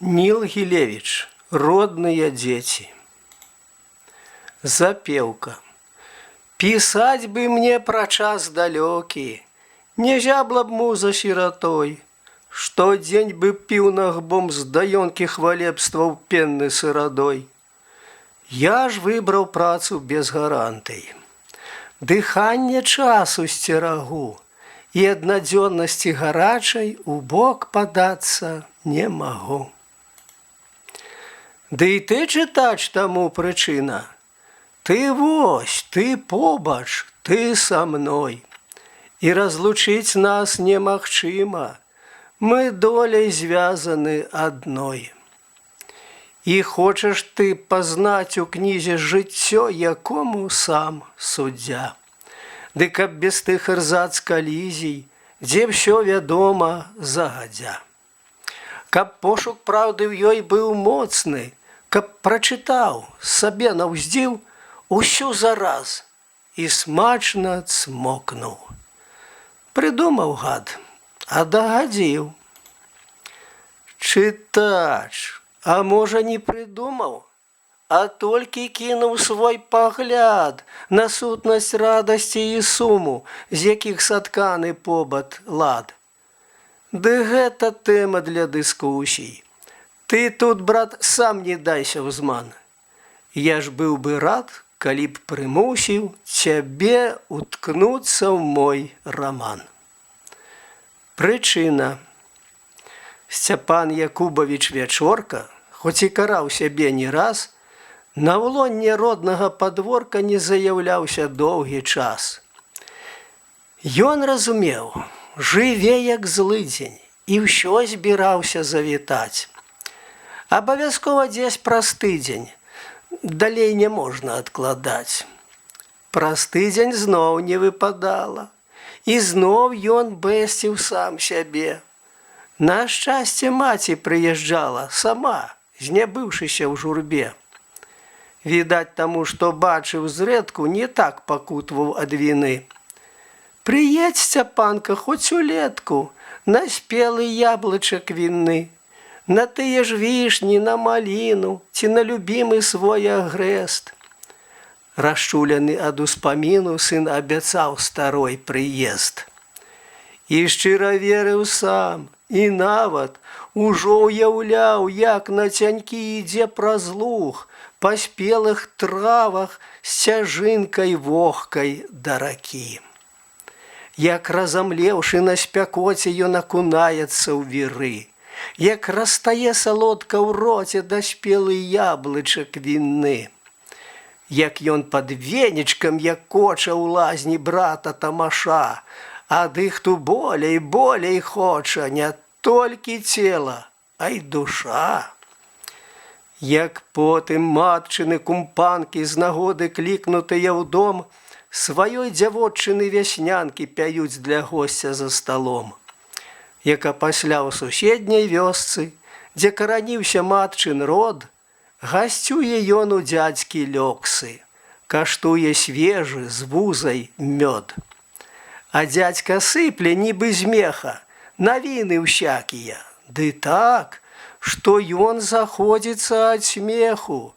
Нил Гилевич. Родные дети. Запевка. Писать бы мне про час далёкі, не зябла б муза сіратой, што дзень бы піў нагбом з даёнкі хвалебстваў пенны сырадой. Я ж выбраў працу без гарантый. Дыханне часу сцерагу, і аднадзённасці гарачай у бок падацца не магу. Ды і ты, чытач, таму прычына. Ты вось, ты побач, ты са мной. І разлучыць нас немагчыма. Мы доляй звязаны адной. І хочаш ты пазнаць у кнізе жыццё, якому сам суддзя. Ды каб без тых эрзац калізій, дзе ўсё вядома загадзя. Каб пошук праўды ў ёй быў моцны, каб прачытаў, сабе наўздзіў усю зараз і смачна цмокнуў. Прыдумаў гад, а дагадзіў. Чытач, а можа не прыдумаў, а толькі кінуў свой пагляд на сутнасць радасці і суму, з якіх сатканы побат лад. Ды гэта тэма для дыскусій. Ты тут, брат, сам не дайся ўзман. Я ж быў бы рад, калі б прымусіў цябе уткнуцца ў мой раман. Прычына. Сцяпан Якубавіч Вячорка, хоць і караў сябе не раз, на ўлонне роднага падворка не заяўляўся доўгі час. Ён разумеў, жыве як злыдзень, і ўсё збіраўся завітаць. Абавязкова дзесь праз тыдзень, далей не можна адкладаць. Праз тыдзень зноў не выпадала, і зноў ён бэсціў сам сябе. На шчасце маці прыязджала сама, знябыўшыся ў журбе. Відаць таму, што бачыў зрэдку, не так пакутваў ад віны. Прыедзь, Сцяпанка, хоць улетку, на спелы яблычак вінны, на тыя ж вішні, на маліну, ці на любімы свой агрэст. Расчулены ад успаміну, сын абяцаў старой прыезд. І шчыра верыў сам, і нават ужо ўяўляў, як на цянькі ідзе праз луг, па спелых травах сцяжынкай вогкай да ракі. Як разамлеўшы на спякоце, ён акунаецца ў віры, як растае салодка ў роце даспелы яблычак вінны. Як ён пад венічкам, як коча ў лазні брата Тамаша, а дыхту болей хоча не толькі цела, а й душа. Як потым матчыны кумпанкі з нагоды клікнутыя ў дом, сваёй дзявоччыны вяснянкі пяюць для госця за сталом. Як пасля ў суседняй вёсцы, дзе караніўся матчын род, гасцюе ён у дзядзькі лёксы, каштуе свежы з вузай мёд. А дзядзька сыпле, нібы з меха, навіны ўсякія, ды так, што ён заходзіцца ад смеху.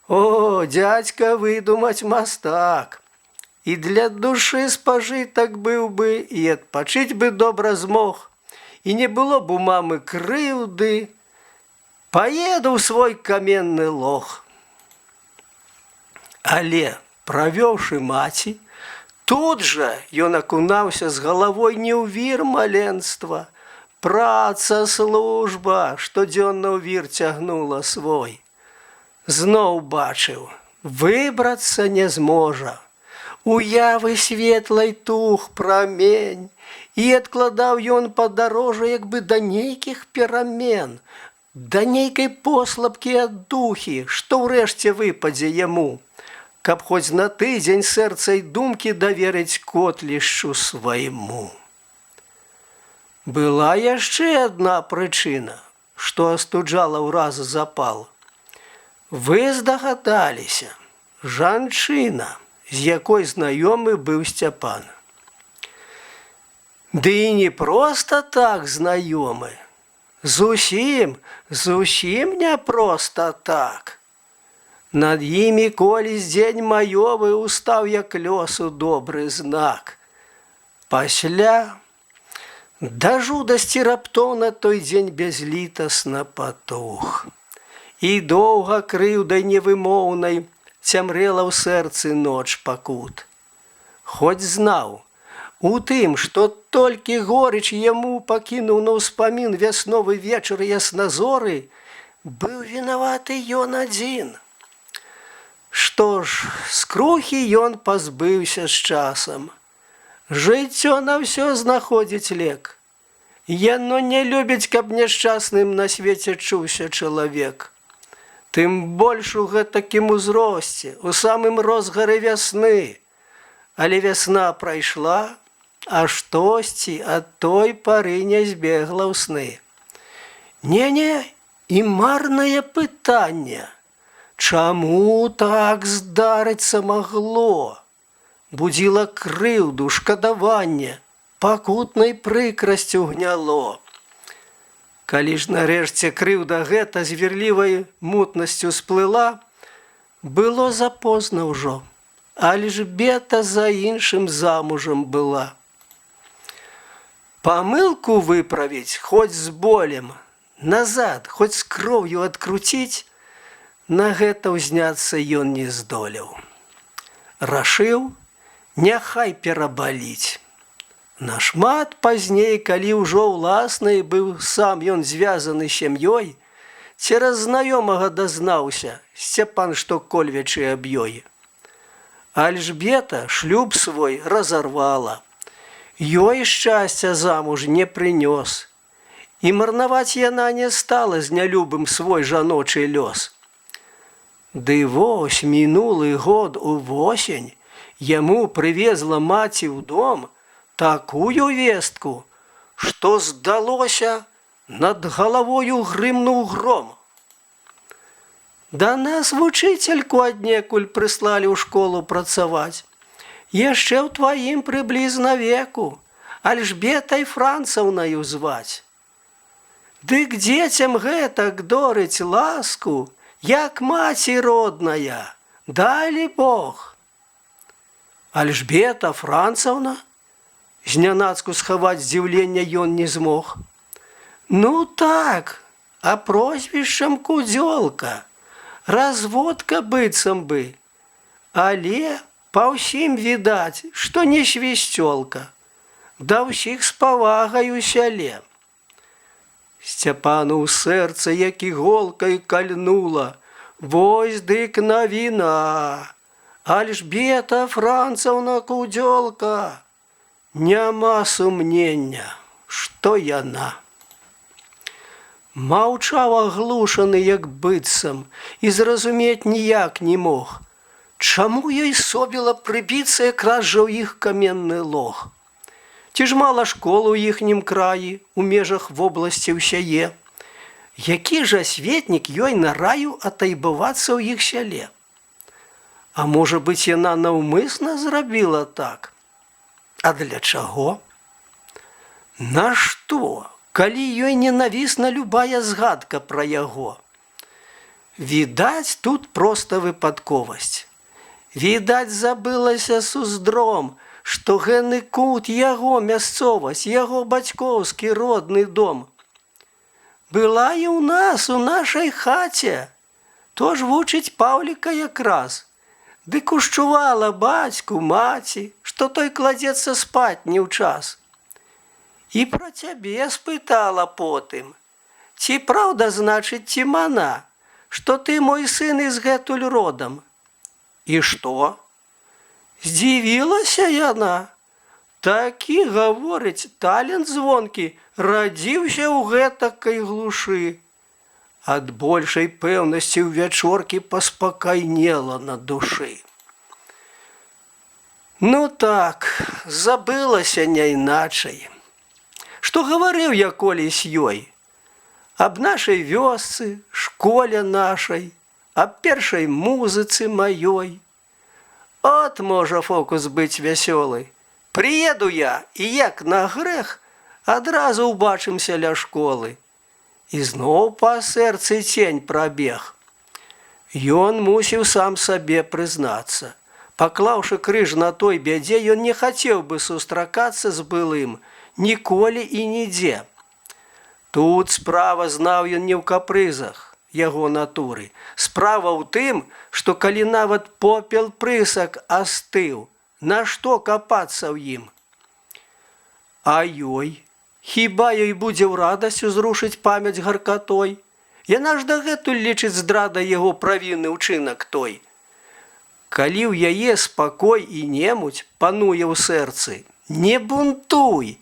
О, дзядзька выдумаць мастак. І для душы спажытак быў бы, і адпачыць бы добра змог, і не было б у мамы крыўды, паеду ў свой каменны лог. Але, правёўшы маці, тут жа ён акунаўся з галавой не ў вір маленства. Праца, служба, штодзённа ў вір цягнула свой. Зноў бачыў, выбрацца не зможа. Уявы светлай тух прамень, і адкладаў ён падарожжа як бы да нейкіх перамен, да нейкай послабкі ад духі, што ўрэшце выпадзе яму, каб хоць на тыдзень сэрца й думкі даверыць котлішчу свайму. Была яшчэ адна прычына, што астуджала ўраз запал. Вы здагадаліся, жанчына, з якой знаёмы быў Сцяпан. Ды і не проста так знаёмы. Зусім не проста так. Над імі колісь дзень маёвы устаў як лёсу добры знак. Пасля да жудасці раптоўна той дзень бязлітасна патух. І доўга крыўдай невымоўнай цямрела ў сэрцы ноч пакут. Хоць знаў, у тым, што толькі горыч яму пакінуў на ўспамін вясновы вечар ясназоры, быў вінаваты ён адзін. Што ж, скрухі ён пазбыўся з часам. Жыццё на ўсё знаходзіць лек. Яно не любіць, каб няшчасным на свеце чуўся чалавек. Тым больш у гэтакім узросце, у самым розгары вясны. Але вясна прайшла, а штосьці ад той пары не збегла ў сны. Не-не, і марнае пытанне. Чаму так здарыцца магло? Будзіла крыўду, шкадаванне, пакутнай прыкрасцю гняло. Калі ж нарэшце крыўда гэта з верлівай мутнасцю сплыла, было запозна ўжо, Альжбета за іншым замужам была. Памылку выправіць, хоць з болем, назад, хоць з кроўю адкруціць, на гэта ўзняцца ён не здолеў. Рашыў, няхай перабаліць. Нашмат пазней, калі ўжо ўласнай быў сам ён звязаны сям'ёй, цераз знаёмага дазнаўся Сцяпан, што кольвячы аб ёй. Альжбета шлюб свой разарвала. Ёй шчасця замуж не прынёс. І марнаваць яна не стала з нялюбым свой жаночы лёс. Ды вось мінулы год увосень яму прывезла маці ў дом такую вестку, што здалося, над галавою грымнуў гром. Да нас вучыцельку аднекуль прыслалі ў школу працаваць. Яшчэ ў тваім прыблізна веку, Альжбетай Францаўнаю зваць. Дык дзецям гэтак дорыць ласку, як маці родная, далі Бог. Альжбета Францаўна? Знянацку схаваць здзіўлення ён не змог. Ну так, а прозвішчам Кудзёлка, разводка быццам бы. Але па ўсім відаць, што не свісцёлка, да ўсіх з павагай у сяле. Сцяпану ў сэрца, як іголкай кальнула, вось дык навіна. Альжбета Францаўна Кудзёлка, няма сумнення, што яна. Маўчаў аглушаны, як быццам, і зразумець ніяк не мог, чаму ёй собіла прыбіцца якраз жа ў іх каменны лог. Ці ж мала школы ў іхнім краі, у межах вобласці ўсяе? Які ж асветнік ёй нараіў атайбавацца ў іх сяле? А можа быць, яна наўмысна зрабіла так? А для чаго? Нашто, калі ёй ненавісна любая згадка пра яго? Відаць, тут проста выпадковасць. Відаць, забылася суздром, што гэны кут яго мясцовасць, яго бацькоўскі родны дом. Была і ў нас, у нашай хаце, то ж вучыць Паўліка якраз. Дык ушчувала бацьку, маці, што той кладзецца спаць не ў час. І пра цябе спытала потым. Ці праўда, значыць, ці мана, што ты мой сын і згэтуль родам? І што? Здзівілася яна. Такі, гаворыць, талент звонкі радзіўся ў гэтакай глушы. Ад большай пэўнасці ў вячоркі паспакайнела на душы. Ну так, забылася няйначай. Што гаварыў я колісь ёй? Аб нашай вёсцы, школе нашай, аб першай музыцы маёй. От можа фокус быць вясёлы. Прыеду я, і як на грэх, адразу ўбачымся ля школы. І зноў па сэрцы цень прабег. Ён мусіў сам сабе прызнацца. Паклаўшы крыж на той бядзе, ён не хацеў бы сустракацца з былым ніколі і нідзе. Тут справа, знаў ён, не ў капрызах яго натуры. Справа ў тым, што калі нават попел прысак астыў, нашто капацца ў ім? А ёй? Хіба ёй будзе ў радасць узрушыць памяць гаркатой? Яна ж дагэтуль лічыць здрадай яго правінны ўчынак той. Калі ў яе спакой і немуць пануе ў сэрцы, не бунтуй,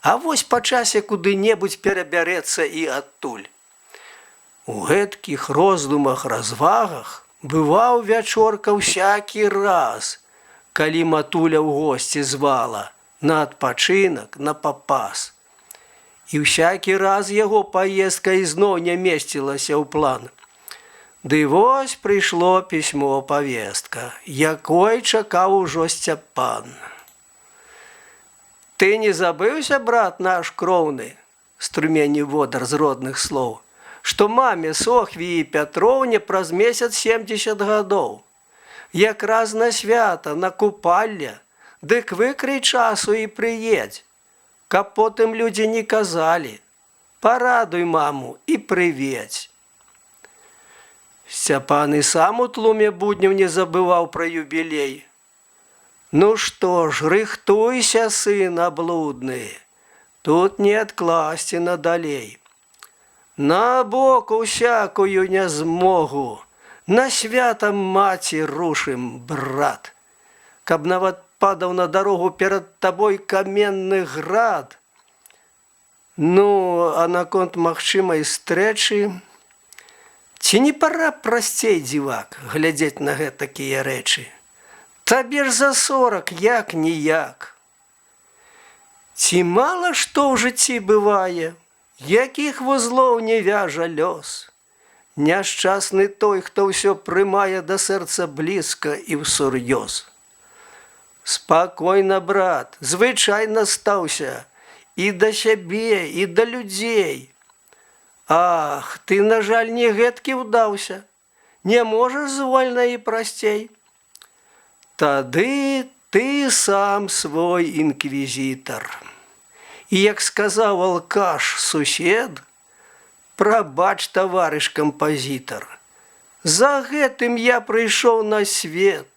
а вось па часе куды-небудзь перабярэцца і адтуль. У гэткіх роздумах, развагах бываў Вячорка ўсякі раз, калі матуля ў госці звала на адпачынак, на папас. І ўсякі раз яго паездка ізноў не месцілася ў план. Ды вось прыйшло пісьмо-павестка, якой чакаў ужо Сцяпан. Ты не забыўся, брат наш кроўны, струмені водар з родных слоў, што маме Сохвіі Пятроўне праз месяц 70 гадоў. Якраз на свята, на купалле, дык выкрый часу і прыедзь, каб потым людзі не казалі: парадуй маму і прыведзь. Сцяпан і сам у тлуме будняў не забываў пра юбілей. Ну што ж, рыхтуйся, сын аблудны, тут не адкласці надалей. На боку усякую нязмогу, на свята маці рушым, брат, каб нават падаў на дарогу перад табой каменны град. Ну, а наконт магчымай стрэчы, ці не пара прасцей, дзівак, глядзець на гэтакія рэчы? Табе ж за 40, як-ніяк. Ці мала што ў жыцці бывае, якіх вузлоў не вяжа лёс. Няшчасны той, хто ўсё прымае да сэрца блізка і ўсур'ёз. Спакойна, брат, звычайна стаўся і да сябе, і да людзей. Ах, ты, на жаль, не гэткі ўдаўся, не можаш звольна і прасцей. Тады ты сам свой інквізітар. І як сказаў алкаш сусед: прабач, таварыш кампазітар, за гэтым я прыйшоў на свет.